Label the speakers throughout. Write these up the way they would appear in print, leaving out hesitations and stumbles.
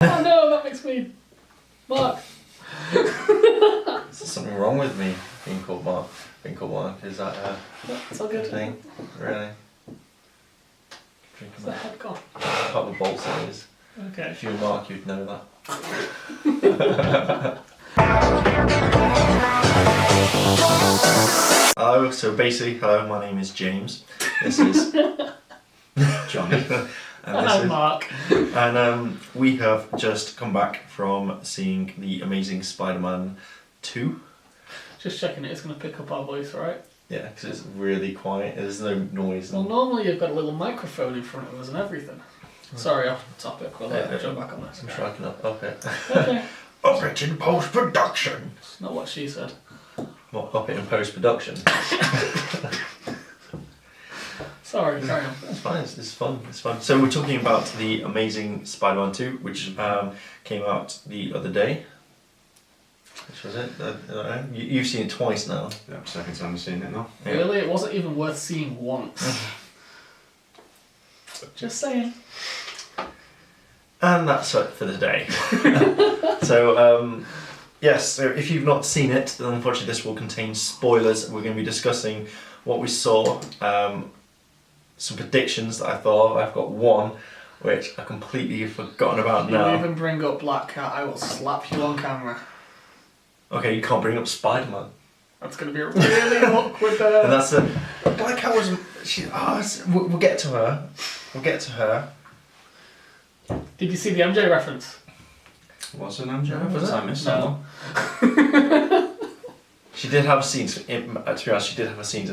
Speaker 1: Oh no, that makes me Mark.
Speaker 2: Is there something wrong with me being called Mark? Being called Mark, is that
Speaker 1: It's all good.
Speaker 2: thing? Really?
Speaker 1: Is that head gone?
Speaker 2: Part of a bolt series.
Speaker 1: Okay.
Speaker 2: If you were Mark, you'd know that. Hello, so basically, hello, my name is James. This is
Speaker 3: Johnny.
Speaker 1: Hello, Mark.
Speaker 2: And we have just come back from seeing the amazing Spider-Man 2.
Speaker 1: Just checking it's going to pick up our voice, right?
Speaker 2: Yeah, because it's really quiet. There's no noise.
Speaker 1: Well, normally you've got a little microphone in front of us and everything. Sorry, off topic. We'll jump back on this.
Speaker 2: I'm striking up. Okay.
Speaker 1: Okay.
Speaker 2: Up it in post-production.
Speaker 1: It's not what she said.
Speaker 2: What, up it in post-production?
Speaker 1: Sorry, carry on.
Speaker 2: It's fine, it's fun, it's fun. So we're talking about the amazing Spider-Man 2, which came out the other day. Which was it? You've seen it twice now.
Speaker 3: Yeah, second time I've seen it now.
Speaker 2: Yeah.
Speaker 1: Really? It wasn't even worth seeing once. Just saying.
Speaker 2: And that's it for the day. So, yes, so if you've not seen it, then unfortunately this will contain spoilers. We're going to be discussing what we saw, some predictions that I thought of. I've got one, which I completely have forgotten about now.
Speaker 1: If you even bring up Black Cat, I will slap you on camera.
Speaker 2: Okay, you can't bring up Spider-Man.
Speaker 1: That's going to be a really awkward...
Speaker 2: And that's the... Black Cat was... we'll get to her. We'll get to her.
Speaker 1: Did you see the MJ reference?
Speaker 3: What's her name, Joe?
Speaker 2: Was
Speaker 3: I
Speaker 2: it?
Speaker 3: missed
Speaker 1: No.
Speaker 3: that one.
Speaker 2: She did have scenes, to be honest, she did have a scenes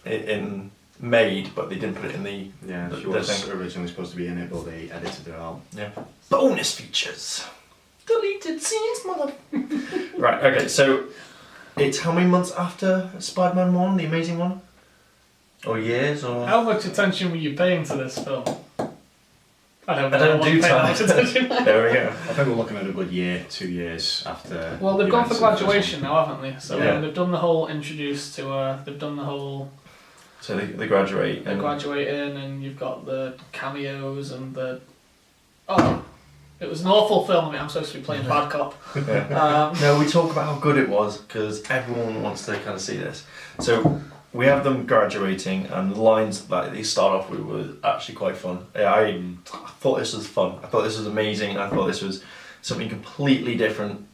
Speaker 2: in Made, but they didn't put it in the...
Speaker 3: Yeah, she was originally supposed to be in it, but they edited her out.
Speaker 2: Yeah. Bonus features.
Speaker 1: Deleted scenes, mother...
Speaker 2: Right, okay, so it's how many months after Spider-Man 1, the amazing one? Or years, or...
Speaker 1: How much attention were you paying to this film? I don't
Speaker 2: do
Speaker 1: pay that
Speaker 2: time.
Speaker 1: much attention.
Speaker 2: There we go.
Speaker 3: I think we're looking at a good year, 2 years after...
Speaker 1: Well, they've gone for
Speaker 3: events of the first
Speaker 1: graduation now, haven't they? So
Speaker 2: Yeah.
Speaker 1: they've done the whole introduce to her, they've done the whole...
Speaker 2: So they graduate.
Speaker 1: They're graduating, and you've got the cameos and the... Oh, it was an awful film. I mean, I'm supposed to be playing bad cop.
Speaker 2: No, we talk about how good it was, because everyone wants to kind of see this. So we have them graduating, and the lines that they start off with were actually quite fun. I thought this was fun. I thought this was amazing. I thought this was something completely different.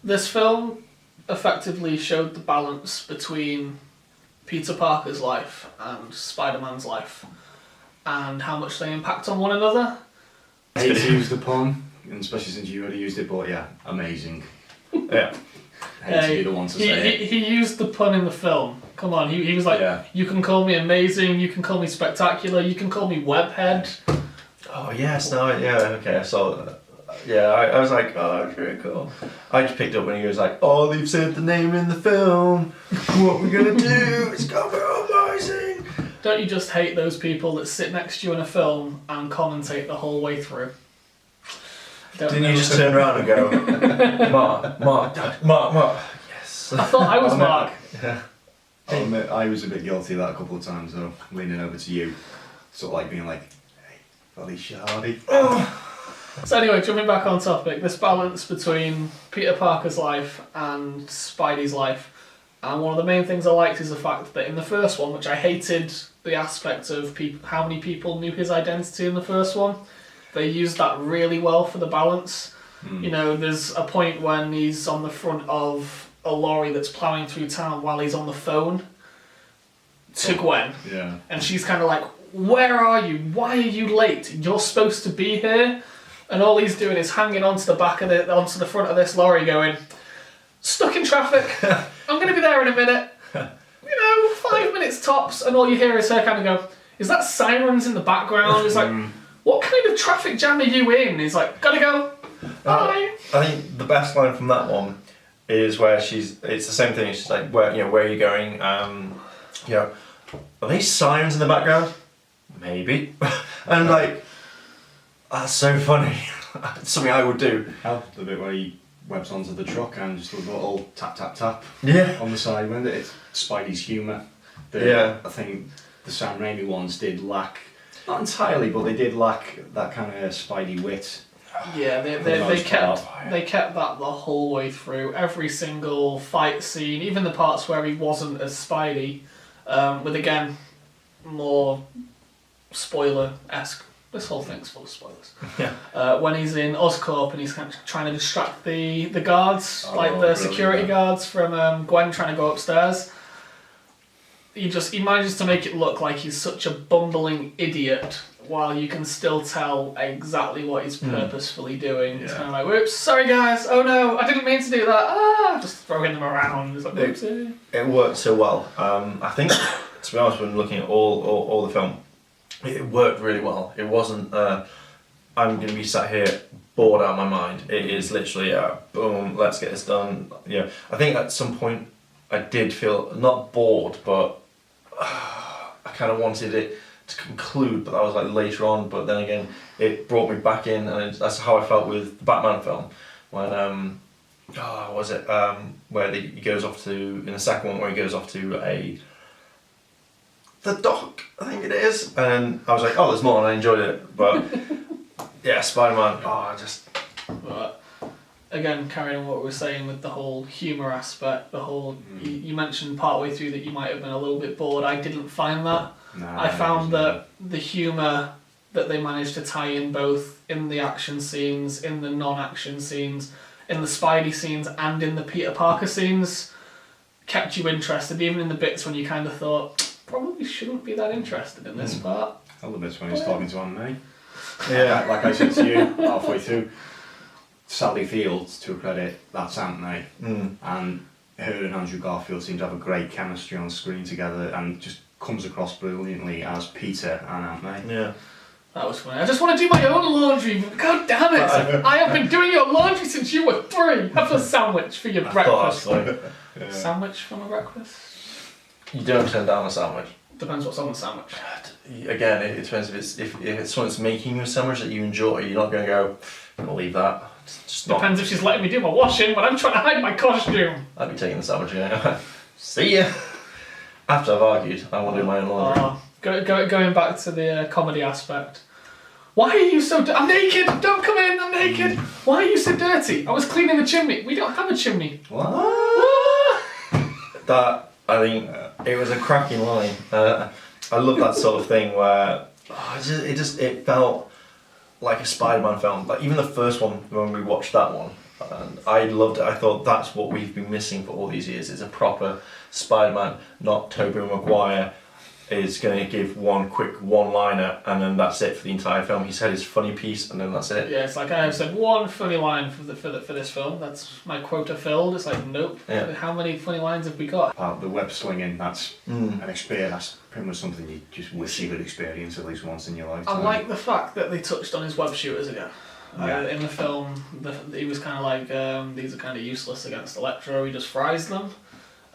Speaker 1: This film effectively showed the balance between Peter Parker's life and Spider-Man's life, and how much they impact on one another.
Speaker 3: I hate to use the pun, and especially since you already used it, but yeah, amazing.
Speaker 2: Yeah.
Speaker 3: I hate to be the one to say it.
Speaker 1: He used the pun in the film. Come on, he was like,
Speaker 3: Yeah.
Speaker 1: You can call me amazing, you can call me spectacular, you can call me webhead.
Speaker 2: Oh yes, no, yeah, okay, I saw that. Yeah, I was like, oh, that's really cool. I just picked up when he was like, oh, they've said the name in the film. What we're gonna do? It's gonna be amazing.
Speaker 1: Don't you just hate those people that sit next to you in a film and commentate the whole way through?
Speaker 2: Didn't you just turn around and go, Mark? Yes.
Speaker 1: I thought I was Mark.
Speaker 2: Yeah.
Speaker 3: I'll admit, I was a bit guilty of that a couple of times though, leaning over to you, sort of like being like, hey, Felicia Hardy.
Speaker 1: So anyway, jumping back on topic, this balance between Peter Parker's life and Spidey's life, and one of the main things I liked is the fact that in the first one, which I hated the aspect of how many people knew his identity in the first one, they used that really well for the balance. You know, there's a point when he's on the front of a lorry that's ploughing through town while he's on the phone to Gwen.
Speaker 3: Yeah.
Speaker 1: And she's kind of like, where are you? Why are you late? You're supposed to be here. And all he's doing is hanging onto onto the front of this lorry going, stuck in traffic, I'm going to be there in a minute. 5 minutes tops, and all you hear is her kind of go, is that sirens in the background? It's like, what kind of traffic jam are you in? He's like, gotta go, bye.
Speaker 2: I think the best line from that one is where it's the same thing, she's like, where are you going? Are they sirens in the background? Maybe. And like, that's so funny. It's something I would do.
Speaker 3: The bit where he webs onto the truck and just a little tap tap tap on the side window. It's Spidey's humour. I think the Sam Raimi ones did lack, not entirely, but they did lack that kind of Spidey wit
Speaker 1: Yeah, they kept that the whole way through. Every single fight scene, even the parts where he wasn't as Spidey, with again more spoiler-esque. This whole thing's full of spoilers.
Speaker 2: Yeah.
Speaker 1: When he's in Oscorp and he's kind of trying to distract the guards, the security guards from Gwen trying to go upstairs. He manages to make it look like he's such a bumbling idiot, while you can still tell exactly what he's purposefully doing. It's kind of like, whoops, sorry guys, oh no, I didn't mean to do that, just throwing them around. It's like, whoopsie.
Speaker 2: It worked so well. I think, to be honest, when looking at all the film, it worked really well. It wasn't, I'm going to be sat here bored out of my mind. It is literally, boom, let's get this done. Yeah, I think at some point I did feel, not bored, but I kind of wanted it to conclude, but that was like later on. But then again, it brought me back in, and that's how I felt with the Batman film when where he goes off to, in the second one, where he goes off to the dock, I think it is, and I was like, oh, there's more, and I enjoyed it. But yeah, Spider-Man,
Speaker 1: But again, carrying on what we were saying with the whole humour aspect, the whole you mentioned partway through that you might have been a little bit bored. I didn't find that. I found that the humour that they managed to tie in both in the action scenes, in the non-action scenes, in the Spidey scenes, and in the Peter Parker scenes kept you interested, even in the bits when you kind of thought, probably shouldn't be that interested in this part.
Speaker 3: All the bits when he's talking to Aunt May.
Speaker 2: yeah,
Speaker 3: Like I said to you halfway through, Sally Fields, to her credit, that's Aunt May. And her and Andrew Garfield seem to have a great chemistry on screen together, and just comes across brilliantly as Peter and Aunt May.
Speaker 2: Yeah.
Speaker 1: That was funny. I just want to do my own laundry. God damn it! I have been doing your laundry since you were 3. Have a sandwich for your breakfast. Sandwich for my breakfast?
Speaker 2: You don't turn down a sandwich.
Speaker 1: Depends what's on the sandwich.
Speaker 2: Again, it depends if it's someone that's making you a sandwich that you enjoy. You're not going to go, I'll leave that. Just
Speaker 1: depends if she's letting me do my washing when I'm trying to hide my costume.
Speaker 2: I'd be taking the sandwich again. See ya. After I've argued, I want to do my own laundry.
Speaker 1: Going back to the comedy aspect. Why are you so I'm naked! Don't come in, I'm naked! Why are you so dirty? I was cleaning the chimney. We don't have a chimney.
Speaker 2: What? That, I think, it was a cracking line. I love that sort of thing where it felt like a Spider-Man film. Like even the first one, when we watched that one, and I loved it. I thought that's what we've been missing for all these years. It's a proper Spider-Man, not Tobey Maguire is going to give one quick one-liner and then that's it for the entire film. He said his funny piece and then that's it.
Speaker 1: Yeah, it's like I have said one funny line for this film. That's my quota filled. It's like, nope. Yeah. How many funny lines have we got?
Speaker 3: The web slinging, that's an experience. That's pretty much something you just wish you could experience at least once in your life.
Speaker 1: I like the fact that they touched on his web shooters again. In the film, he was kind of like, these are kind of useless against Electro. He just fries them.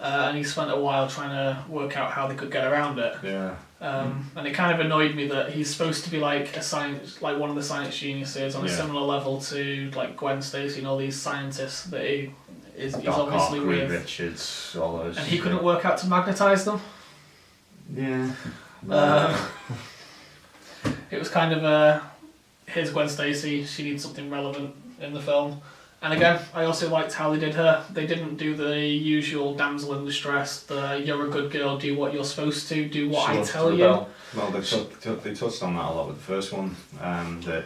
Speaker 1: And he spent a while trying to work out how they could get around it.
Speaker 3: Yeah.
Speaker 1: And it kind of annoyed me that he's supposed to be like one of the science geniuses on a similar level to like Gwen Stacy and all these scientists that he's obviously with.
Speaker 3: Richards, all those.
Speaker 1: And he couldn't work out to magnetize them.
Speaker 3: Yeah.
Speaker 1: It was kind of here's Gwen Stacy. She needs something relevant in the film. And again, I also liked how they did her. They didn't do the usual damsel in distress, you're a good girl, do what you're supposed to, do what I tell you.
Speaker 3: Well, they touched on that a lot with the first one. That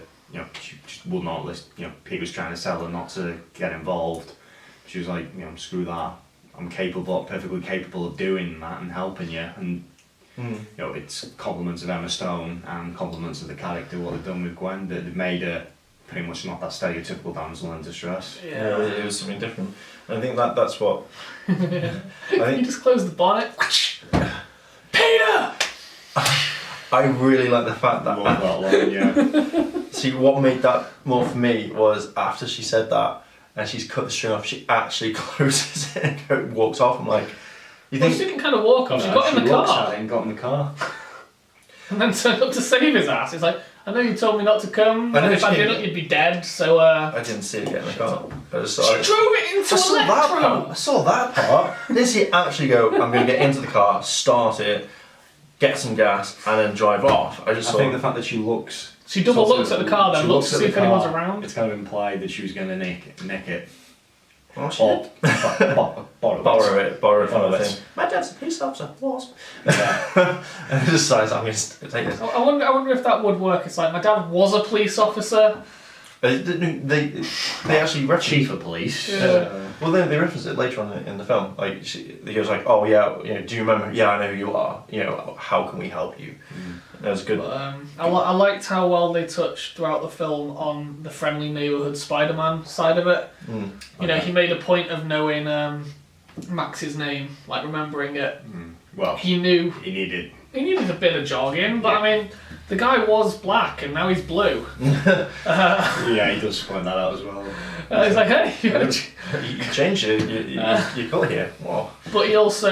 Speaker 3: she just would not listen. Pete was trying to tell her not to get involved. She was like, screw that. I'm perfectly capable of doing that and helping you. And it's compliments of Emma Stone and compliments of the character what they've done with Gwen that they've made her pretty much not that stereotypical damsel in distress.
Speaker 2: Yeah, it was something different. And I think that's what...
Speaker 1: Can you just close the bonnet? Peter!
Speaker 2: I really like the fact that...
Speaker 3: Love that line, yeah.
Speaker 2: See, what made that more for me was after she said that and she's cut the string off, she actually closes it and walks off. I'm like...
Speaker 1: She didn't kind of walk off, she got in the car.
Speaker 3: And got in the car.
Speaker 1: And then turned up to save his ass. It's like, I know you told me not to come, and if I didn't, you'd be dead, so... I
Speaker 2: didn't see it get in the car.
Speaker 1: She drove it into Electro!
Speaker 2: I saw that part. Didn't see it actually go, I'm going to get into the car, start it, get some gas, and then drive off. I think
Speaker 3: the fact that she looks
Speaker 1: She double looks at the car, then looks to see if anyone's around.
Speaker 3: It's kind of implied that she was going to nick it.
Speaker 2: Oh, she
Speaker 3: Or borrow it.
Speaker 2: Borrow it from the thing. My dad's a police officer. Was.
Speaker 3: Yeah.
Speaker 2: And it just decides I'm going to take this.
Speaker 1: I wonder if that would work. It's like my dad was a police officer.
Speaker 2: They actually reference
Speaker 3: Chief of police.
Speaker 1: Yeah.
Speaker 2: Well, they reference it later on in the film. Like he goes like, "Oh yeah, do you remember? Yeah, I know who you are. How can we help you?" That was good.
Speaker 1: But, I liked how well they touched throughout the film on the friendly neighborhood Spider-Man side of it. He made a point of knowing Max's name, like remembering it.
Speaker 3: Well,
Speaker 1: he knew
Speaker 3: he needed
Speaker 1: a bit of jogging, but I mean, the guy was black and now he's blue.
Speaker 3: Yeah, he does point that out as well.
Speaker 1: He's like, hey,
Speaker 2: you changed your colour here. Wow.
Speaker 1: But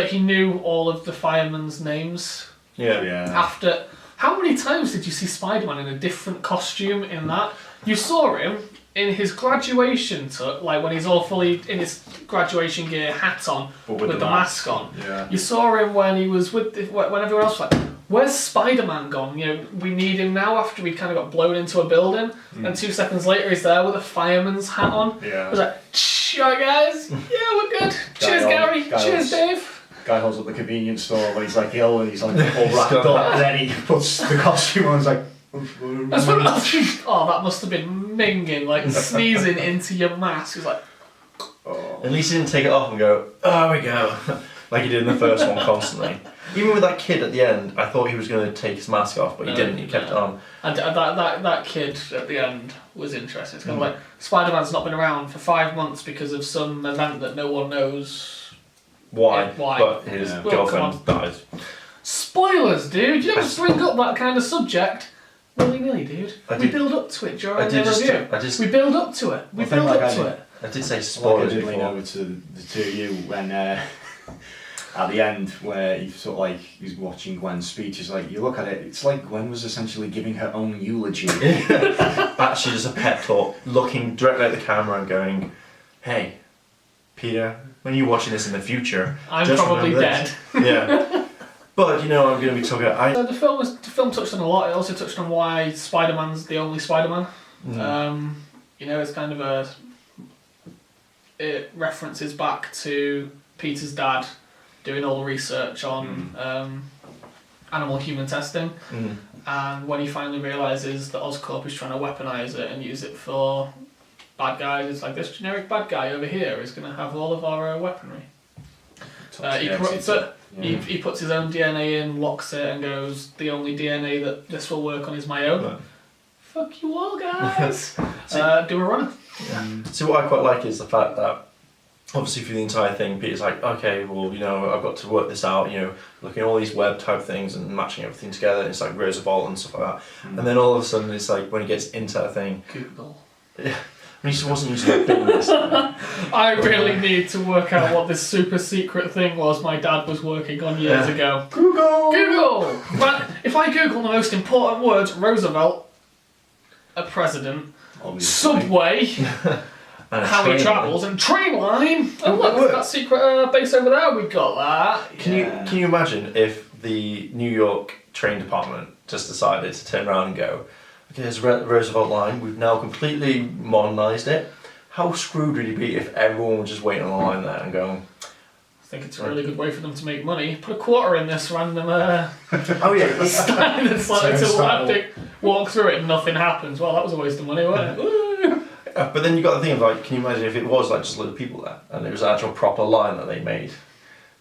Speaker 1: he knew all of the firemen's names.
Speaker 2: Yeah.
Speaker 1: After, how many times did you see Spider-Man in a different costume in that? You saw him in his graduation like when he's all fully in his graduation gear, hat on, with the mask on.
Speaker 3: Yeah.
Speaker 1: You saw him when he was when everyone else was like, where's Spider-Man gone? We need him now after we kind of got blown into a building. And 2 seconds later he's there with a fireman's hat on.
Speaker 3: Yeah.
Speaker 1: I was like, sure guys, yeah, we're good. Cheers Gary, cheers Dave.
Speaker 3: Guy holds up the convenience store when he's like ill and he's like all wrapped up, and then he puts the costume on and he's like...
Speaker 1: that must have been minging, like sneezing into your mask. It's like...
Speaker 2: At least he didn't take it off and go, oh, we go, like he did in the first one constantly. Even with that kid at the end, I thought he was going to take his mask off, but he didn't. He kept it on.
Speaker 1: And that kid at the end was interesting. It's kind of like Spider-Man's not been around for 5 months because of some event that no one knows
Speaker 2: why.
Speaker 1: Why?
Speaker 2: But his girlfriend died.
Speaker 1: Spoilers, dude! You don't bring up that kind of subject willy-nilly, dude. We build up to it during the review. We build up to it. We build up to it.
Speaker 2: I did say spoilers
Speaker 3: before. I did lean over to the two of you when at the end where he sort of like he's watching Gwen's speech. It's like you look at it, it's like Gwen was essentially giving her own eulogy.
Speaker 2: Actually, just a pep talk, looking directly at the camera and going, "Hey, Peter, when you're watching this in the future,
Speaker 1: I'm
Speaker 2: just
Speaker 1: probably dead."
Speaker 2: Yeah. But I'm going to be talking about...
Speaker 1: The film touched on a lot. It also touched on why Spider-Man's the only Spider-Man. It's kind of it references back to Peter's dad doing all the research on animal-human testing. And when he finally realises that Oscorp is trying to weaponise it and use it for bad guys, it's like, this generic bad guy over here is going to have all of our weaponry. He corrupts it. He puts his own DNA in, locks it, and goes, the only DNA that this will work on is my own. Right. Fuck you all, guys! Do a runner.
Speaker 2: Yeah. So what I quite like is the fact that, obviously through the entire thing, Peter's like, okay, well, I've got to work this out, looking at all these web type things and matching everything together, and it's like Roosevelt and stuff like that. And then all of a sudden, it's like, when he gets into that thing...
Speaker 1: Google.
Speaker 2: Yeah. I mean, he just wasn't using fingers.
Speaker 1: I really need to work out what this super secret thing was my dad was working on years ago. Google! But if I Google the most important words, Roosevelt, a president, obviously. Subway, how he travels, and train line. Oh look, that secret base over there, we got that.
Speaker 2: Can you imagine if the New York train department just decided to turn around and go, okay, there's Roosevelt line, we've now completely modernised it. How screwed would he be if everyone was just waiting on the line there and going...
Speaker 1: I think it's a really good way for them to make money. Put a quarter in this random...
Speaker 2: oh yeah.
Speaker 1: Slide until walk through it and nothing happens. Well, that was a waste of money, wasn't it?
Speaker 2: But then you got the thing of like, can you imagine if it was like just a load of people there and it was an actual proper line that they made?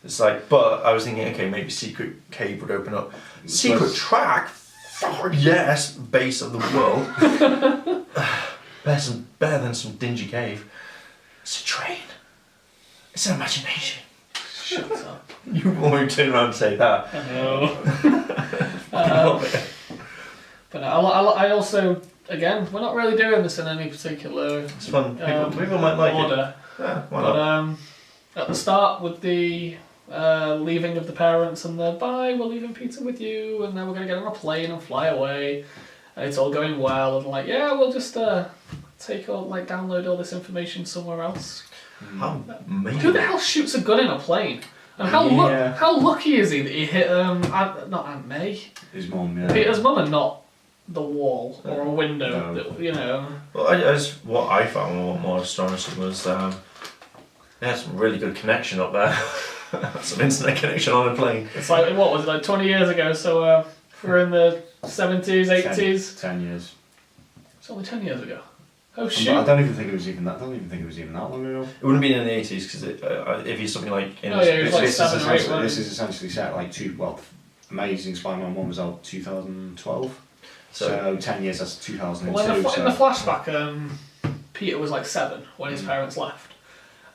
Speaker 2: It's like, but I was thinking, okay, maybe secret cave would open up. Secret track? Yes, base of the world. Better than some dingy cave. It's a train. It's an imagination.
Speaker 1: Shut up.
Speaker 2: You won't turn around and say that.
Speaker 1: I know. But I also, again, we're not really doing this in any particular
Speaker 2: it's fun. People might like
Speaker 1: order.
Speaker 2: It. Yeah, why not?
Speaker 1: At the start with the leaving of the parents and the bye, we're leaving Peter with you, and then we're going to get on a plane and fly away, and it's all going well, and like, yeah, we'll just download all this information somewhere else.
Speaker 2: How amazing.
Speaker 1: Who the hell shoots a gun in a plane? And how lucky is he that he hit not Aunt May?
Speaker 3: His mum, yeah.
Speaker 1: Peter's mum, and not the wall or a window.
Speaker 3: No.
Speaker 1: That, you know.
Speaker 2: Well, what I found more astonishing was they had some really good connection up there. Some internet connection on a plane.
Speaker 1: It's like, what was it, like 20 years ago? So we're in the 70s, 80s.
Speaker 3: 10 years.
Speaker 1: It's only 10 years ago. Oh
Speaker 3: I
Speaker 1: shoot!
Speaker 3: don't even think it was even that. I don't even think it was even that long ago.
Speaker 2: It wouldn't have been in the 80s because if you're something like in
Speaker 1: Oh, yeah, it was like
Speaker 3: This
Speaker 1: 7 or 8.
Speaker 3: this is essentially set like Amazing Spider-Man 1 was out 2012. So 10 years, that's 2002.
Speaker 1: Well, in the flashback, Peter was like 7 when his parents left.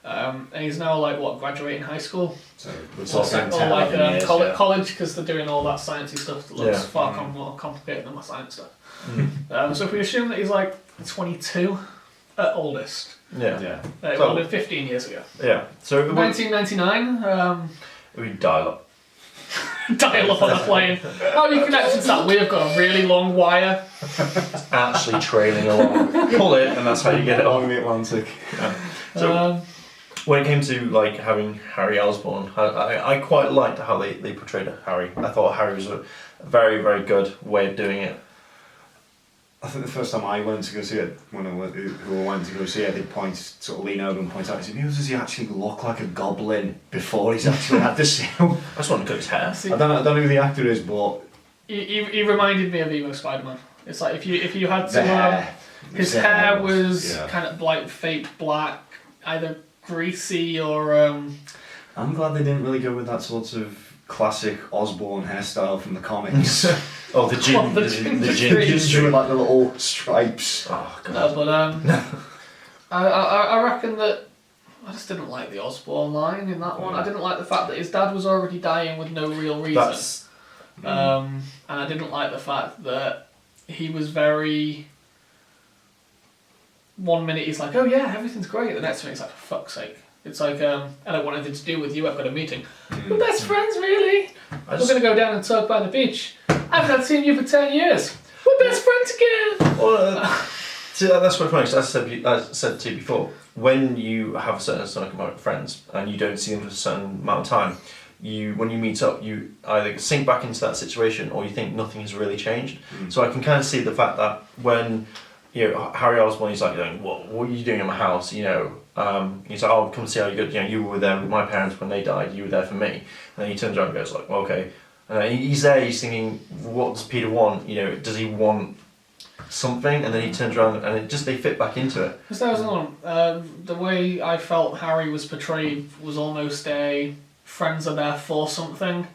Speaker 1: And he's now like what, graduating high school?
Speaker 3: So we're
Speaker 1: Or
Speaker 3: talking 10
Speaker 1: like
Speaker 3: years,
Speaker 1: college, because they're doing all that sciencey stuff that looks
Speaker 2: Yeah.
Speaker 1: far more complicated than my science stuff. So if we assume that he's like 22 at oldest,
Speaker 2: Yeah.
Speaker 3: Yeah.
Speaker 1: it would have been 15 years ago.
Speaker 2: Yeah. So it would
Speaker 1: 1999,
Speaker 2: dial up.
Speaker 1: dial up on a plane. How are you connected to that? We've got a really long wire.
Speaker 2: Actually trailing along. Pull it, and that's how you get it
Speaker 3: Along
Speaker 2: on.
Speaker 3: the Atlantic.
Speaker 2: So when it came to like having Harry Osborn, I quite liked how they portrayed Harry. I thought Harry was a very, very good way of doing it.
Speaker 3: I think the first time I went to go see it, who I went to go see it, they'd sort of lean over and point out, does he actually look like a goblin before he's actually had the suit?
Speaker 2: I just want to cut his hair.
Speaker 3: I don't know who the actor is, but
Speaker 1: he reminded me of Emo Spider-Man. It's like if you had
Speaker 3: the
Speaker 1: to,
Speaker 3: hair.
Speaker 1: his
Speaker 3: The
Speaker 1: hair was
Speaker 3: yeah.
Speaker 1: kind of like fake black, either greasy or
Speaker 3: I'm glad they didn't really go with that sort of classic Osborn hairstyle from the comics.
Speaker 2: Oh, the gin,
Speaker 1: What, the
Speaker 2: the
Speaker 1: ginger
Speaker 2: gin
Speaker 1: tree?
Speaker 3: Just doing like the little stripes.
Speaker 2: Oh god.
Speaker 1: no, but I reckon that I just didn't like the Osborn line in that one. I didn't like the fact that his dad was already dying with no real reason.
Speaker 2: That's
Speaker 1: And I didn't like the fact that he was very. One minute he's like, oh yeah, everything's great. The next minute he's like, for fuck's sake. It's like, I don't want anything to do with you, I've got a meeting. We're best friends, really? We're going to go down and talk by the beach. I've not seen you for 10 years. We're best friends again!
Speaker 2: Well, see, that's quite funny. 'Cause as I said to you before, when you have a certain amount of friends and you don't see them for a certain amount of time, when you meet up, you either sink back into that situation or you think nothing has really changed. So I can kind of see the fact that when Harry Osborn, he's like, what are you doing at my house? He's like, oh, come see how you good. You were there with my parents when they died. You were there for me. And then he turns around and goes like, well, okay. And then he's there. He's thinking, what does Peter want? Does he want something? And then he turns around and they fit back into it.
Speaker 1: Because there was another one. The way I felt Harry was portrayed was almost a friends are there for something.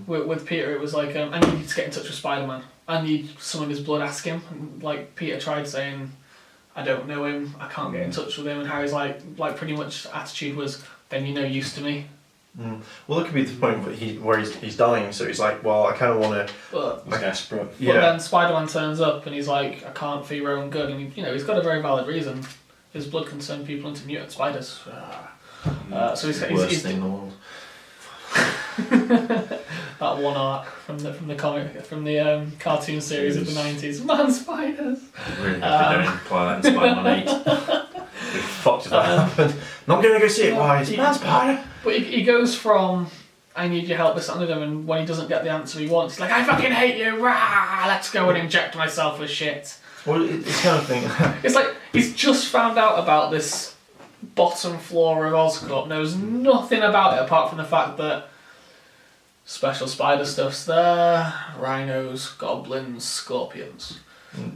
Speaker 1: With Peter, it was like, I need you to get in touch with Spider-Man. I need some of his blood, ask him. And, like, Peter tried saying, I don't know him, I can't get in touch with him. And Harry's like pretty much attitude was, then you're no use to me.
Speaker 2: Well, that could be the point where he's dying, so he's like, well, I kind of want to...
Speaker 1: But
Speaker 3: He's desperate.
Speaker 2: Yeah.
Speaker 1: then Spider-Man turns up and he's like, I can't for your own good. And he's got a very valid reason. His blood can turn people into mutant spiders. So
Speaker 2: Worst thing in the world.
Speaker 1: that one arc from the comic, from the cartoon series of the 90s. Man spiders!
Speaker 2: Really hope they don't imply that in Spider-Man 8. We fucked if that happened. Not going to go see it, why? It's Man Spider!
Speaker 1: But he goes from, I need your help, this, that, and the other, and when he doesn't get the answer he wants, he's like, I fucking hate you, rah! Let's go and inject myself with shit.
Speaker 2: Well, it's kind of thing...
Speaker 1: It's like, he's just found out about this bottom floor of Oscorp, knows nothing about it apart from the fact that special spider stuff's there, rhinos, goblins, scorpions.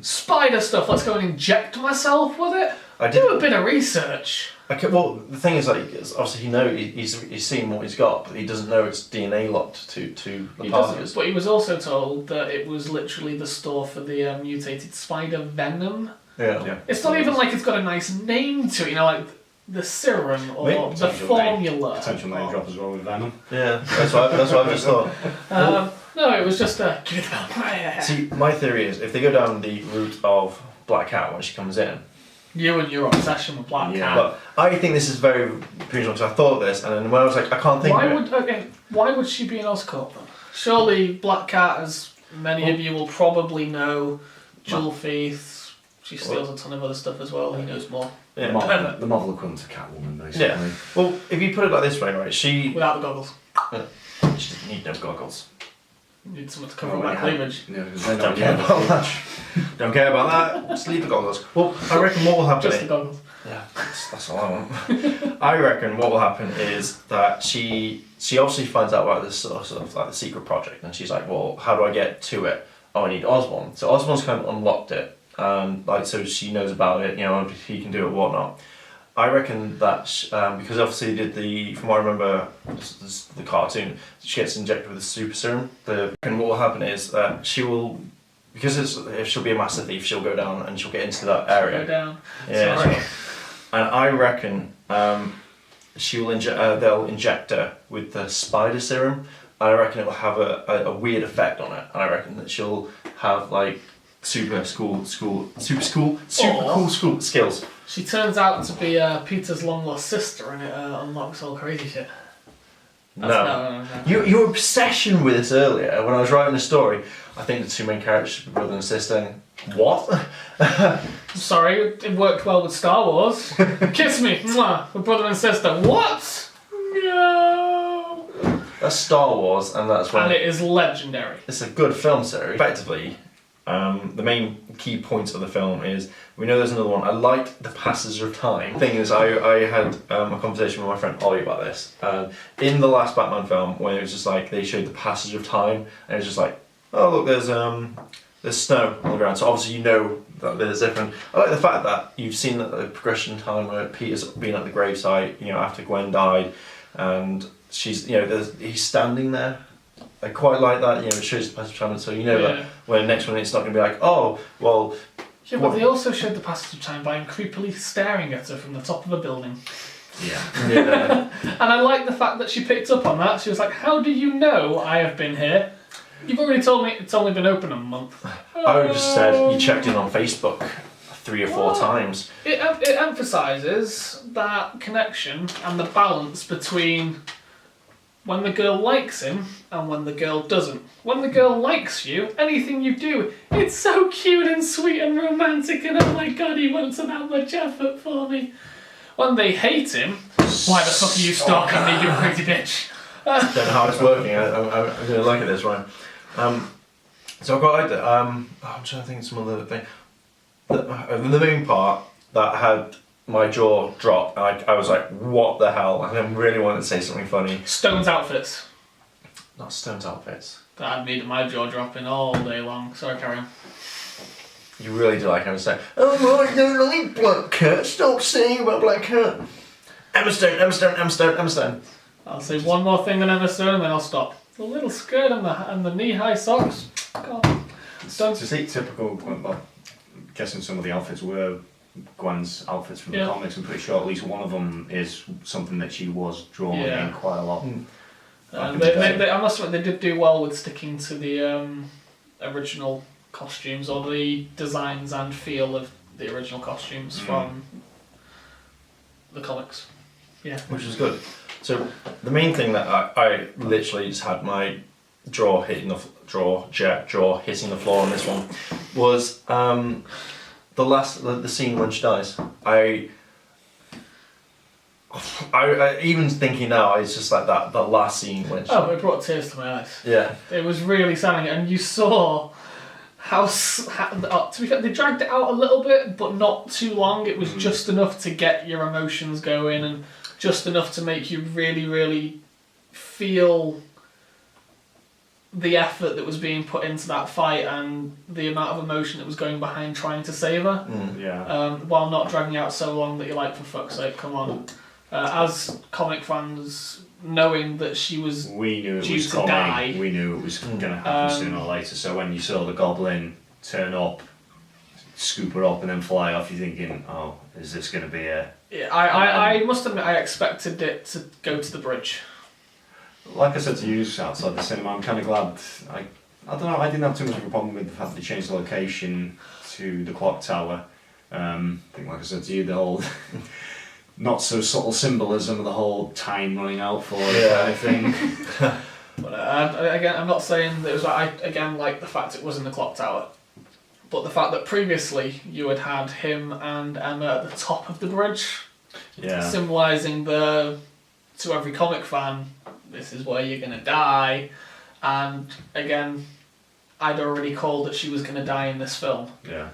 Speaker 1: Spider stuff, let's go and inject myself with it? Do a bit of research.
Speaker 2: Okay, well, the thing is, obviously he's seen what he's got, but he doesn't know it's DNA locked to the particles.
Speaker 1: But he was also told that it was literally the store for the mutated spider venom.
Speaker 2: Yeah.
Speaker 1: It's not even like it's got a nice name to it, like the serum or the formula.
Speaker 3: Potential name drop as well with Venom.
Speaker 2: Yeah, that's what I just thought.
Speaker 1: No, it was just a...
Speaker 2: See, my theory is, if they go down the route of Black Cat when she comes in...
Speaker 1: You and your obsession with Black Cat.
Speaker 2: But I think this is very premature because I thought of this, and then when I was like, I can't think of it.
Speaker 1: Why would she be in Oscorp then? Surely Black Cat, as many of you will probably know, jewel thief, she steals a ton of other stuff as well, he knows more.
Speaker 2: Yeah.
Speaker 3: The Marvel equivalent to Catwoman, basically.
Speaker 2: Yeah. Well, if you put it like this way, right, she...
Speaker 1: Without the goggles.
Speaker 2: She doesn't need no goggles.
Speaker 1: Need someone to cover up my cleavage.
Speaker 2: Don't care about that. Don't care about that. Just leave the goggles. Well, I reckon what will happen.
Speaker 1: Just the goggles.
Speaker 2: Yeah, that's all I want. I reckon what will happen is that she obviously finds out about this sort of like the secret project, and she's like, well, how do I get to it? Oh, I need Osborn. So Osborn's kind of unlocked it, and like so she knows about it. You know, he can do it, whatnot. I reckon that because obviously from what I remember, the cartoon, she gets injected with a super serum. And what will happen is that she will, because if she'll be a master thief, she'll go down and she'll get into that area.
Speaker 1: Go down.
Speaker 2: Yeah.
Speaker 1: Sorry.
Speaker 2: And I reckon she will they'll inject her with the spider serum. And I reckon it will have a weird effect on it. And I reckon that she'll have like super cool skills.
Speaker 1: She turns out to be Peter's long lost sister, and it unlocks all crazy shit.
Speaker 2: No. Your obsession with this earlier, when I was writing the story, I think the two main characters should be brother and sister. What?
Speaker 1: Sorry, it worked well with Star Wars. Kiss me, mwah, we're brother and sister. What? No.
Speaker 2: That's Star Wars, and that's when.
Speaker 1: And it is legendary.
Speaker 2: It's a good film series. Effectively, the main key point of the film is we know there's another one. I liked the passage of time. The thing is, I had a conversation with my friend Ollie about this. In the last Batman film, when it was just like they showed the passage of time, and it was just like, oh look, there's snow on the ground. So obviously you know that there's different. I like the fact that you've seen the progression in time where Peter's been at the gravesite, you know, after Gwen died, and she's, you know, he's standing there. I quite like that, you know, it shows the passage of time, so you know that when the next one it's not going to be like, oh, well...
Speaker 1: Yeah, but they also showed the passage of time by him creepily staring at her from the top of a building.
Speaker 2: Yeah.
Speaker 1: And I like the fact that she picked up on that. She was like, how do you know I have been here? You've already told me it's only been open a month.
Speaker 2: I would have just said you checked in on Facebook 3 or 4 times.
Speaker 1: It emphasises that connection and the balance between when the girl likes him and when the girl doesn't. When the girl likes you, anything you do, it's so cute and sweet and romantic and oh my god, he went to that much effort for me. When they hate him, why the fuck are you stalking me, you crazy bitch?
Speaker 2: Don't know how it's working. I'm going to look at this, right? So I quite liked it. I'm trying to think of some other thing. The main part that had my jaw drop, and I was like, what the hell? And I really wanted to say something funny.
Speaker 1: Stone's outfits.
Speaker 2: Not Stone's outfits.
Speaker 1: That had made my jaw dropping all day long. Sorry, carry on.
Speaker 2: You really do like Emma Stone. Oh, I don't like Black Cat. Stop saying about Black Cat. Emma Stone, Emma Stone, Emma Stone, Emma Stone.
Speaker 1: I'll say one more thing on Emma Stone and then I'll stop. The little skirt and the knee-high socks. God. Stone's...
Speaker 3: To see typical, well, I'm guessing some of the outfits were Gwen's outfits from the comics. I'm pretty sure at least one of them is something that she was drawn in quite a lot.
Speaker 1: I must admit, they did do well with sticking to the original costumes or the designs and feel of the original costumes from the comics. Yeah,
Speaker 2: which is good. So the main thing that I literally just had my jaw hitting the floor on this one was the scene when she dies. I even thinking now, it's just like that the last scene when she...
Speaker 1: it brought tears to my eyes.
Speaker 2: Yeah.
Speaker 1: It was really sad, and you saw how to be fair, they dragged it out a little bit, but not too long. It was just enough to get your emotions going and just enough to make you really, really feel the effort that was being put into that fight and the amount of emotion that was going behind trying to save her. While not dragging out so long that you're like, for fuck's sake, come on. As comic fans, knowing that she was
Speaker 3: we knew it
Speaker 1: due
Speaker 3: was
Speaker 1: to
Speaker 3: coming.
Speaker 1: die,
Speaker 3: we knew it was going to happen sooner or later. So when you saw the Goblin turn up, scoop her up, and then fly off, you're thinking, "Oh, is this going to be a?"
Speaker 1: Yeah, I must admit, I expected it to go to the bridge.
Speaker 3: Like I said to you outside the cinema, I'm kind of glad. I don't know. I didn't have too much of a problem with the fact that they changed the location to the clock tower. I think, like I said to you, the whole. Not so subtle symbolism of the whole time running out for it kind of thing.
Speaker 1: But again, I'm not saying that it was. I again like the fact it was in the clock tower, but the fact that previously you had had him and Emma at the top of the bridge, symbolising to every comic fan, this is where you're gonna die, And again, I'd already called that she was going to die in this film.
Speaker 3: Yeah.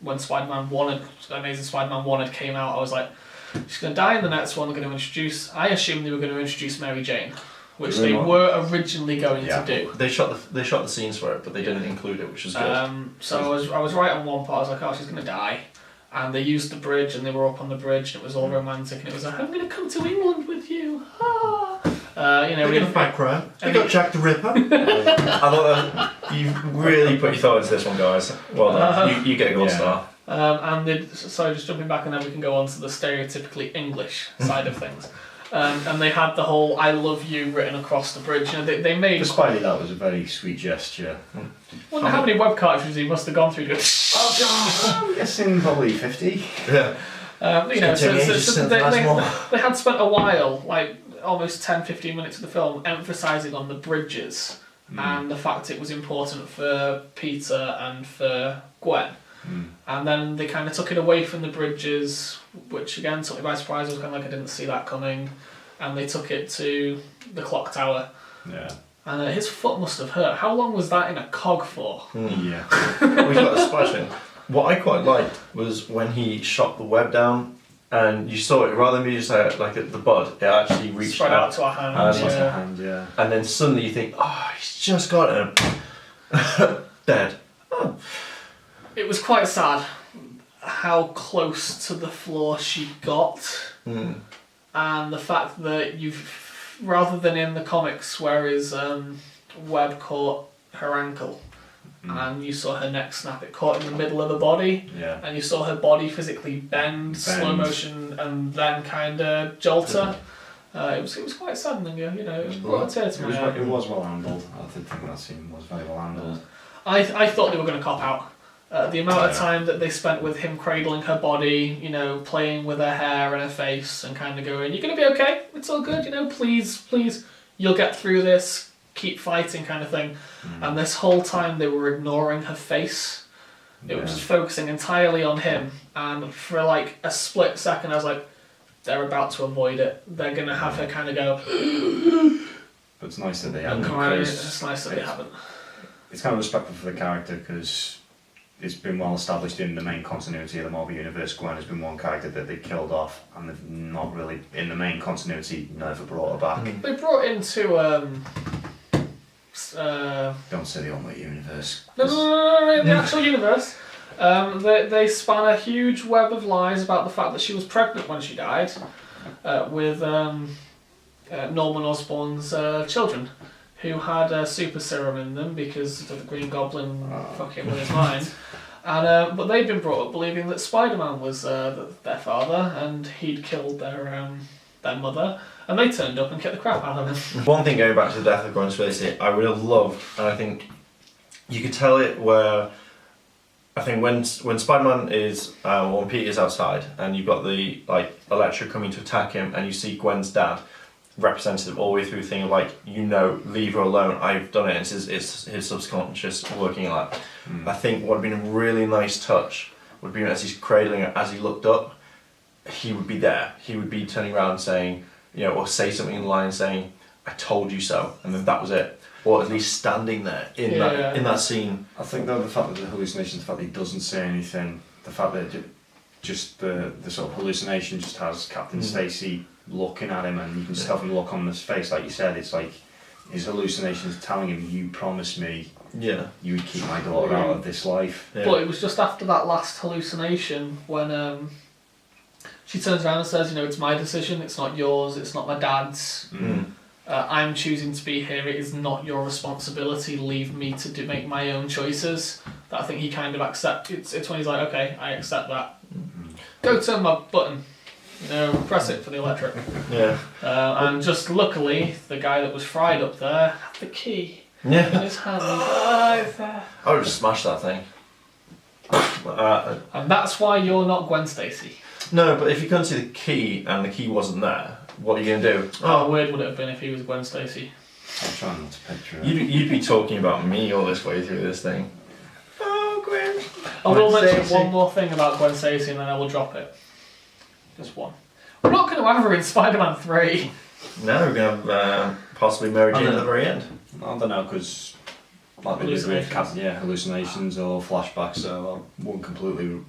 Speaker 1: When Amazing Spider-Man 1 came out, I was like, she's going to die in the next one. They're going to introduce. I assumed they were going to introduce Mary Jane, which they were originally going to do.
Speaker 2: They shot the scenes for it, but they didn't include it, which was good.
Speaker 1: So I was right on one part. I was like, oh, she's going to die. And they used the bridge, and they were up on the bridge, and it was all romantic, and it was like, I'm going to come to England with you. Ah.
Speaker 2: We're going to fight crime. We got Jack the Ripper. I thought that you really put your thought into this one, guys. Well done. You get a gold star.
Speaker 1: Just jumping back, and then we can go on to the stereotypically English side of things. And they had the whole "I love you" written across the bridge. You know, they made.
Speaker 3: For Spidey, that was a very sweet gesture.
Speaker 1: I wonder how many web cartridges he must have gone through.
Speaker 3: Oh God! I'm guessing probably 50.
Speaker 2: Yeah.
Speaker 1: They had spent a while, like almost 10-15 minutes of the film, emphasising on the bridges and the fact it was important for Peter and for Gwen. And then they kind of took it away from the bridges, which again took me by surprise. I was kind of like, I didn't see that coming. And they took it to the clock tower.
Speaker 3: Yeah.
Speaker 1: And his foot must have hurt. How long was that in a cog for?
Speaker 3: Yeah.
Speaker 2: We got the splashing. What I quite liked was when he shot the web down, and you saw it, rather than be just like at the bud, it actually reached
Speaker 1: spread out to our hand.
Speaker 2: And then suddenly you think, oh, he's just got it. Dead. Oh.
Speaker 1: It was quite sad how close to the floor she got, and the fact that rather than in the comics where his web caught her ankle, and you saw her neck snap, it caught in the middle of the body, and you saw her body physically bend. Slow motion, and then kind of jolt her. It was quite saddening, you know. It brought a tear to my eye.
Speaker 3: It was well handled. I did think that scene was very well handled.
Speaker 1: I thought they were going to cop out. The amount of time that they spent with him cradling her body, you know, playing with her hair and her face, and kind of going, "You're going to be okay. It's all good. You know, please, you'll get through this. Keep fighting," kind of thing. And this whole time they were ignoring her face. It was just focusing entirely on him. And for like a split second, I was like, they're about to avoid it. They're going to have her kind of go.
Speaker 3: But it's nice that they haven't.
Speaker 1: It's nice that they haven't.
Speaker 3: It's kind of respectful for the character because it's been well established in the main continuity of the Marvel Universe. Gwen has been one character that they killed off, and they've not really, in the main continuity, never brought her back.
Speaker 1: They brought into
Speaker 3: don't say the Ultimate Universe.
Speaker 1: No, the actual universe. They span a huge web of lies about the fact that she was pregnant when she died with Norman Osborn's children, who had a super serum in them because of the Green Goblin fucking with his mind. And but they'd been brought up believing that Spider-Man was their father, and he'd killed their mother, and they turned up and kicked the crap out of him.
Speaker 2: One thing, going back to the death of Gwen Stacy, I would have loved, and I think you could tell it where, I think when Spider-Man is, when Peter's outside, and you've got the Electro coming to attack him, and you see Gwen's dad representative all the way through the thing of leave her alone, I've done it, it's his subconscious working like that. I think what would have been a really nice touch would be as he's cradling her, as he looked up, he would be there. He would be turning around saying, or say something in the line saying, "I told you so," and then that was it. Or at least standing there in that scene.
Speaker 3: I think though the fact that the hallucination, the fact that he doesn't say anything, the fact that just the sort of hallucination just has Captain Stacy looking at him, and you can just tell from the look on his face, like you said, it's like his hallucinations telling him, "You promised me you would keep my daughter out of this life."
Speaker 1: Yeah. But it was just after that last hallucination when she turns around and says, "It's my decision, it's not yours, it's not my dad's. I'm choosing to be here, it is not your responsibility, leave me to make my own choices." That I think he kind of accepts. It's when he's like, "Okay, I accept that. Go turn my button. Press it for the electric."
Speaker 2: Yeah.
Speaker 1: And just luckily, the guy that was fried up there had the key in his hand.
Speaker 2: I would have smashed that thing.
Speaker 1: And that's why you're not Gwen Stacy.
Speaker 2: No, but if you couldn't see the key and the key wasn't there, what are you going to do?
Speaker 1: How weird would it have been if he was Gwen Stacy?
Speaker 3: I'm trying not to picture it.
Speaker 2: You'd be talking about me all this way through this thing. Oh, Gwen.
Speaker 1: I will mention one more thing about Gwen Stacy and then I will drop it. Just one. We're not going to have her in Spider-Man 3.
Speaker 2: No, we're going to have possibly Mary Jane at the very end.
Speaker 3: I don't know, because like they did with hallucinations or flashbacks, so I wouldn't completely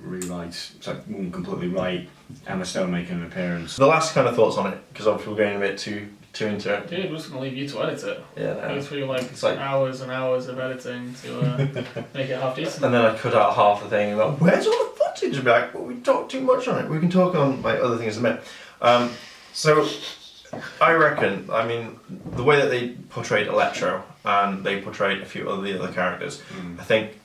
Speaker 3: write Emma Stone making an appearance.
Speaker 2: The last kind of thoughts on it, because obviously we're going a bit too into it.
Speaker 1: Dude, we're just going to leave you to edit it.
Speaker 2: Yeah,
Speaker 1: Go through like hours and hours of editing to make it half decent.
Speaker 2: And then I cut out half the thing and like, where's all the footage back? Well, we talked too much on it. We can talk on like other things in a minute. So I reckon, I mean, the way that they portrayed Electro and they portrayed a few of the other characters, I think.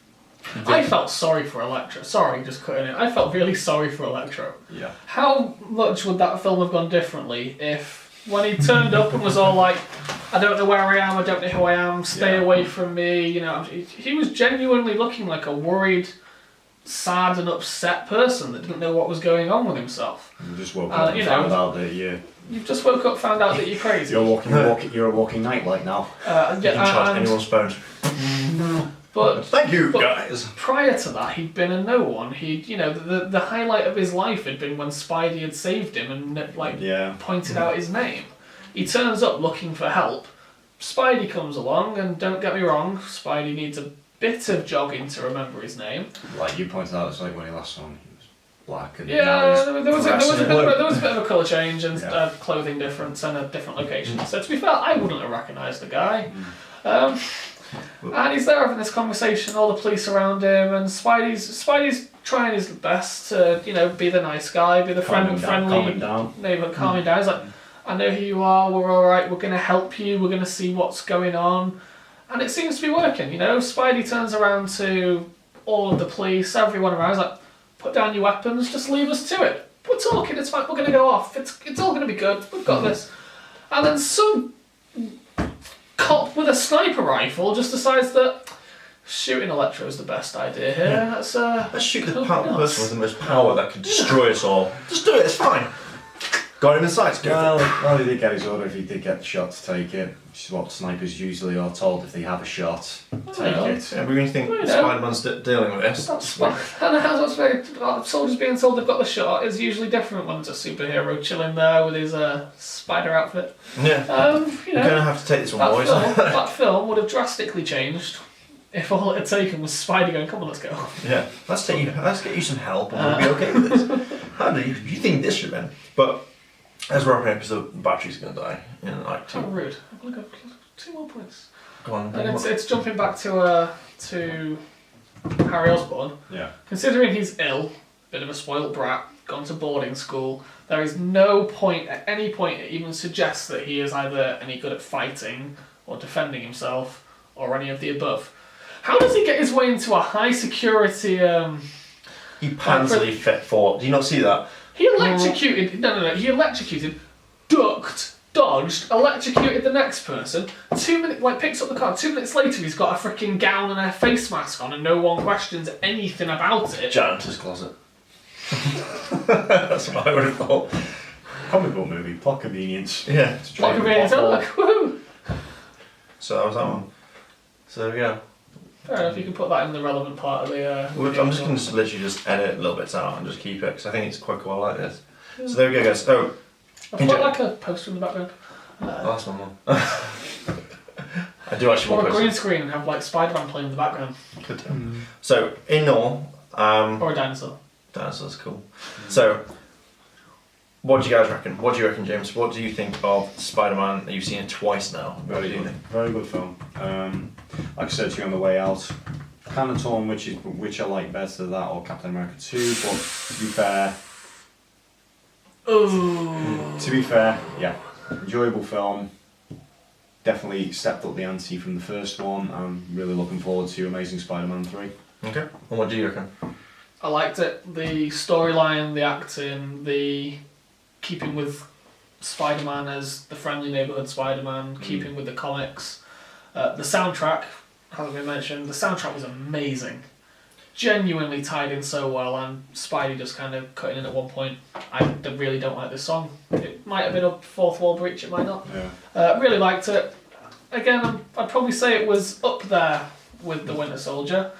Speaker 1: I felt sorry for Electro. Sorry, just cutting it. I felt really sorry for Electro.
Speaker 3: Yeah.
Speaker 1: How much would that film have gone differently if, when he turned up and was all like, I don't know where I am, I don't know who I am, stay away from me, you know, he was genuinely looking like a worried, sad and upset person that didn't know what was going on with himself.
Speaker 3: You just woke up and found out that
Speaker 1: you've just woke up, found out that you're crazy.
Speaker 3: You're a walking nightlight now.
Speaker 2: You can charge anyone's phone.
Speaker 1: But
Speaker 2: thank you, guys.
Speaker 1: Prior to that, he'd been a no one. He'd, you know, the highlight of his life had been when Spidey had saved him and pointed out his name. He turns up looking for help. Spidey comes along, and don't get me wrong, Spidey needs a bit of jogging to remember his name.
Speaker 3: Like you pointed out, it's like when he last saw him, he was black. And
Speaker 1: there was a bit of a colour change and clothing difference and a different location. So to be fair, I wouldn't have recognised the guy. And he's there having this conversation, all the police around him, and Spidey's trying his best to, you know, be the nice guy, be the friendly neighbour, calming down. He's like, I know who you are, we're alright, we're going to help you, we're going to see what's going on. And it seems to be working, you know. Spidey turns around to all of the police, everyone around, he's like, put down your weapons, just leave us to it. We're talking, it's fine, we're going to go off, it's all going to be good, we've got this. And then some cop with a sniper rifle just decides that shooting Electro is the best idea here.
Speaker 2: Let's shoot the person with the most power that could destroy us all. Just do it, it's fine. Got him in sights.
Speaker 3: Well, he did get his order if he did get the shot to take it, which is what snipers usually are told if they have a shot. Take it.
Speaker 2: Yeah, we're going to think Spider-Man's dealing with this.
Speaker 1: Soldiers being told they've got the shot is usually different when it's a superhero chilling there with his spider outfit.
Speaker 2: Yeah.
Speaker 1: You know,
Speaker 2: we're going to have to take this one, boys.
Speaker 1: That film would have drastically changed if all it had taken was Spidey going, come on, let's go.
Speaker 2: Yeah, let's get you some help and we'll be okay with this. How do you think this should end? But as we're wrapping up, the battery's going to die in like 2.
Speaker 1: How rude. I'm going to go 2 more points.
Speaker 2: Go on.
Speaker 1: And it's jumping back to Harry Osborn.
Speaker 3: Yeah.
Speaker 1: Considering he's ill, bit of a spoilt brat, gone to boarding school, there is no point at any point it even suggests that he is either any good at fighting or defending himself or any of the above. How does he get his way into a high security?
Speaker 2: He pansily fit for. Do you not see that?
Speaker 1: He electrocuted. No. He electrocuted, ducked, dodged, electrocuted the next person. 2 minutes, picks up the car. 2 minutes later, he's got a freaking gown and a face mask on, and no one questions anything about it.
Speaker 2: Janitor's closet. That's what I would have thought.
Speaker 3: Comic book movie, plot convenience.
Speaker 2: Yeah.
Speaker 1: Plot convenience. Woohoo!
Speaker 2: So that was that one. So there we go.
Speaker 1: Fair enough, you can put that in the relevant part of the...
Speaker 2: I'm just going to literally just edit little bits out and just keep it, because I think it's quite cool, I like this. Yeah. So there we go, guys. Oh,
Speaker 1: I quite like a poster in the background.
Speaker 2: That's one more. I do actually want
Speaker 1: a green screen and have like Spider-Man playing in the background.
Speaker 2: Could do. So, in all...
Speaker 1: or a dinosaur.
Speaker 2: Dinosaur's cool. So, what do you guys reckon? What do you reckon, James? What do you think of Spider-Man? You've seen it twice now.
Speaker 3: Very good. Very good film. Like I said to you on the way out, kind of torn which I like better, that or Captain America 2, but to be fair...
Speaker 1: Ooh.
Speaker 3: To be fair, yeah. Enjoyable film. Definitely stepped up the ante from the first one. I'm really looking forward to Amazing Spider-Man 3.
Speaker 2: Okay. And what do you reckon?
Speaker 1: I liked it. The storyline, the acting, the keeping with Spider-Man as the friendly neighbourhood Spider-Man, keeping with the comics. The soundtrack, hasn't been mentioned, the soundtrack was amazing. Genuinely tied in so well, and Spidey just kind of cutting in at one point. I really don't like this song. It might have been a fourth wall breach, it might not.
Speaker 3: Yeah.
Speaker 1: Really liked it. Again, I'd probably say it was up there with The Winter Soldier,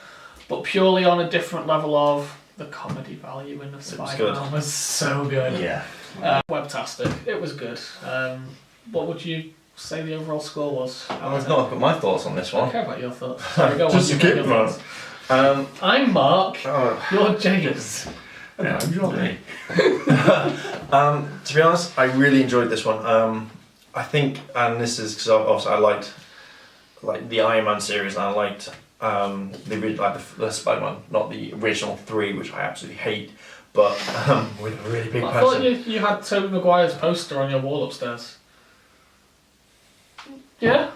Speaker 1: but purely on a different level of the comedy value in the Spider-Man was so good.
Speaker 2: Yeah.
Speaker 1: Webtastic. It was good. What would you say the overall score was?
Speaker 2: I've got my thoughts on this
Speaker 1: I don't
Speaker 2: one.
Speaker 1: care about your thoughts. Sorry, go on.
Speaker 2: Just
Speaker 1: you
Speaker 2: skip
Speaker 1: your
Speaker 2: man.
Speaker 1: thoughts. I'm Mark.
Speaker 2: Oh.
Speaker 1: You're James.
Speaker 3: Yeah, I'm Johnny.
Speaker 2: To be honest, I really enjoyed this one. I think, and this is because obviously I liked like the Iron Man series, and I liked the Spider-Man, not the original 3, which I absolutely hate, but with a really big
Speaker 1: I
Speaker 2: person.
Speaker 1: thought you had Tobey Maguire's poster on your wall upstairs. Yeah?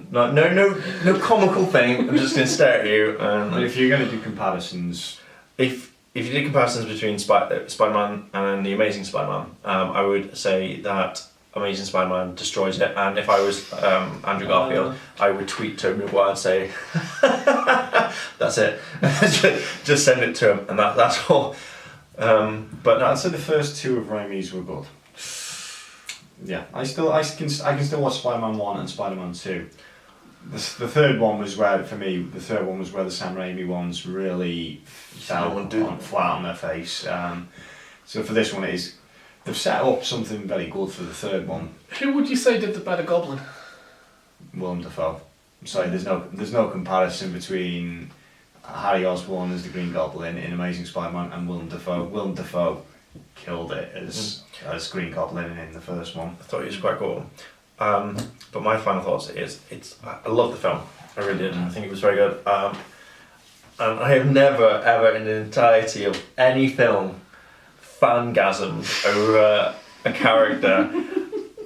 Speaker 2: No comical thing. I'm just gonna stare at you.
Speaker 3: But if you're going to do comparisons,
Speaker 2: If you did comparisons between Spider-Man and the Amazing Spider-Man, I would say that Amazing Spider-Man destroys it. And if I was Andrew Garfield, I would tweet Tobey Maguire and say, "That's it." Just send it to him, and that's all. But
Speaker 3: I'd say the first 2 of Raimi's were good. Yeah, I can still watch Spider-Man 1 and Spider-Man 2. The third one was where, for me, the Sam Raimi ones really fell flat on their face. So for this one, they've set up something very good for the third one.
Speaker 1: Who would you say did the better Goblin?
Speaker 3: Willem Dafoe. I'm sorry, there's no comparison between Harry Osborn as the Green Goblin in Amazing Spider-Man and Willem Dafoe. Willem Dafoe killed it as Green Goblin in the first one.
Speaker 2: I thought it was quite cool. But my final thoughts is I love the film. I really did. I think it was very good. And I have never ever in the entirety of any film fangasmed over a character.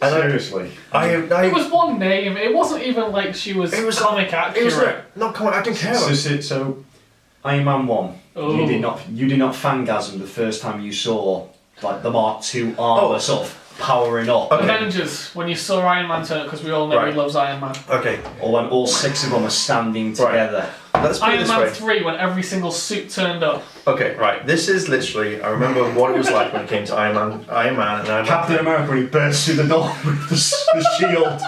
Speaker 2: And
Speaker 3: Seriously.
Speaker 1: It was one name. It wasn't even like she was comic accurate.
Speaker 2: It was not comic. I didn't care.
Speaker 3: So Iron Man 1.
Speaker 1: Oh.
Speaker 3: You did not fangasm the first time you saw like the Mark II armor sort of powering up.
Speaker 2: Okay.
Speaker 1: Avengers, when you saw Iron Man turn, because we all know he loves Iron Man.
Speaker 2: Okay.
Speaker 3: Or when all 6 of them are standing together.
Speaker 2: Let's put it
Speaker 1: Iron
Speaker 2: this
Speaker 1: Man
Speaker 2: way.
Speaker 1: 3, when every single suit turned up.
Speaker 2: Okay, right. This is literally. I remember what it was like when it came to Iron Man, and Iron Man.
Speaker 3: Captain America when he bursts through the door with the shield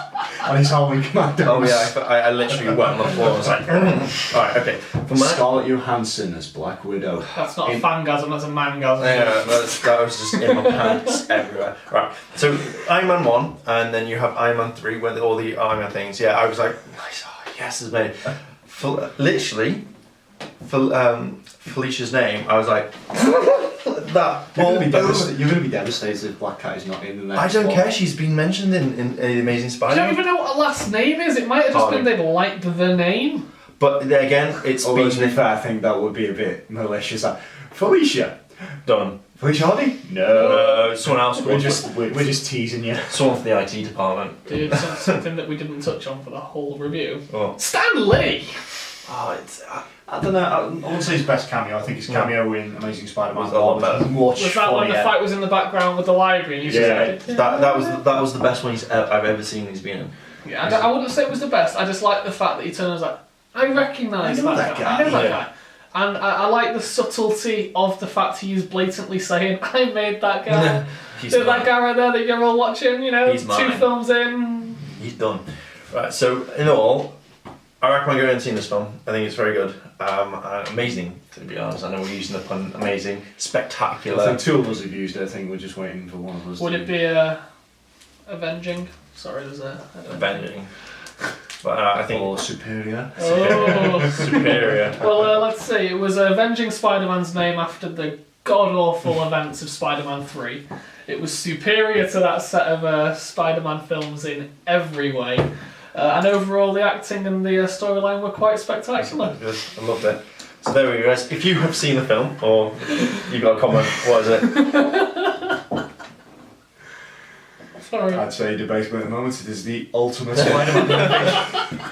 Speaker 3: and his Howling Commandos.
Speaker 2: Oh yeah, I literally went on the floor. I was like, Alright, okay.
Speaker 3: Scarlett Johansson as Black Widow.
Speaker 1: That's not a fangasm, that's a mangasm.
Speaker 2: Yeah, that was just in my pants everywhere. Right, so Iron Man 1, and then you have Iron Man 3, where all the Iron Man things. Yeah, I was like, nice, yes, it's made. Literally, Felicia's name, I was like, that.
Speaker 3: You're going to be devastated if Black Cat is not in the next
Speaker 2: I don't
Speaker 3: one.
Speaker 2: care, she's been mentioned in The Amazing
Speaker 1: I
Speaker 2: Spider-Man.
Speaker 1: don't even know what her last name is. It might have just been they liked the name.
Speaker 2: But again, it's
Speaker 3: Although
Speaker 2: been
Speaker 3: to be fair, I think that would be a bit malicious. Like, Felicia?
Speaker 2: done.
Speaker 3: Felicia Hardy? No.
Speaker 2: Someone else.
Speaker 3: We're just teasing you.
Speaker 2: Someone from the IT department.
Speaker 1: Dude, something that we didn't touch on for the whole review.
Speaker 2: Oh,
Speaker 1: Stan Lee!
Speaker 2: it's.
Speaker 3: I don't know, I wouldn't say his best cameo. I think his cameo in Amazing Spider-Man
Speaker 2: Was a lot better.
Speaker 3: much
Speaker 1: Was that when the
Speaker 3: funnier.
Speaker 1: fight was in the background with the library? And
Speaker 2: That was the best one I've ever seen he's been in.
Speaker 1: Yeah, I wouldn't say it was the best. I just like the fact that he turned and was like, I recognise
Speaker 3: I know
Speaker 1: that
Speaker 3: that
Speaker 1: guy. I know that
Speaker 2: yeah.
Speaker 1: guy. And I like the subtlety of the fact he is blatantly saying, I made that guy.
Speaker 2: He's
Speaker 1: So that
Speaker 2: mine.
Speaker 1: guy right there that you're all watching,
Speaker 2: He's
Speaker 1: 2
Speaker 2: mine.
Speaker 1: films in.
Speaker 2: He's done. Right, so in all, I recommend going and seeing this film. I think it's very good. Amazing, to be honest. I know we're using the pun amazing. Spectacular.
Speaker 3: I think 2 of us have used it. I think we're just waiting for one of us
Speaker 1: Would
Speaker 3: to...
Speaker 1: it be avenging? Sorry, there's a...
Speaker 2: Avenging. But I think...
Speaker 3: Or superior.
Speaker 1: Oh.
Speaker 2: Superior.
Speaker 1: Well, let's see. It was Avenging Spider-Man's name after the god-awful events of Spider-Man 3. It was superior to that set of Spider-Man films in every way. And overall, the acting and the storyline were quite spectacular.
Speaker 2: Good. I loved it. So there we go, guys. If you have seen the film, or you got a comment, what is it?
Speaker 1: Sorry.
Speaker 3: I'd say debatable at the moment. It is the ultimate Spider-Man movie.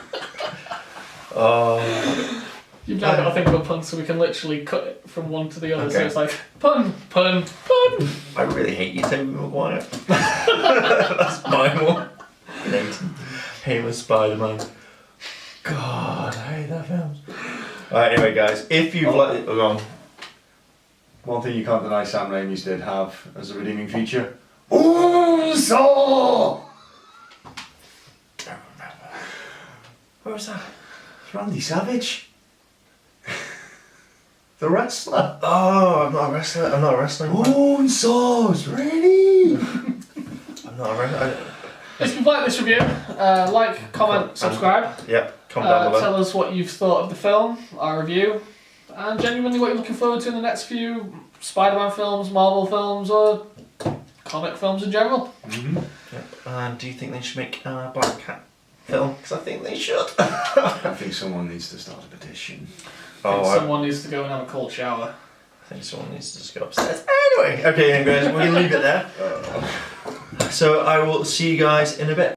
Speaker 2: Oh.
Speaker 1: You've now got to think of a pun so we can literally cut it from one to the other. So
Speaker 2: Okay.
Speaker 1: it's like, pun, pun, pun.
Speaker 2: I really hate you, Tobey Maguire. That's my one. I hate him as Spider-Man. God, I hate that film. Alright, anyway, guys, if you've let it on.
Speaker 3: One thing you can't deny Sam Raimi's did have as a redeeming feature. Uso!
Speaker 2: Don't remember. Where was that?
Speaker 3: Randy Savage. The wrestler.
Speaker 2: Oh, I'm not a wrestler. I'm not a wrestling.
Speaker 3: Bone saws ready.
Speaker 2: I'm not a wrestler.
Speaker 1: If you've liked this review, like, comment, subscribe.
Speaker 2: Yep, comment down below.
Speaker 1: Tell us what you've thought of the film, our review, and genuinely what you're looking forward to in the next few Spider-Man films, Marvel films, or comic films in general.
Speaker 3: Mm-hmm.
Speaker 2: Yep. And do you think they should make a Black Cat film? Because I think they should.
Speaker 3: I think someone needs to start a petition.
Speaker 1: Someone needs to go and have a cold shower.
Speaker 2: I think someone needs to just go upstairs. Anyway, okay, guys, we're going to leave it there. So I will see you guys in a bit.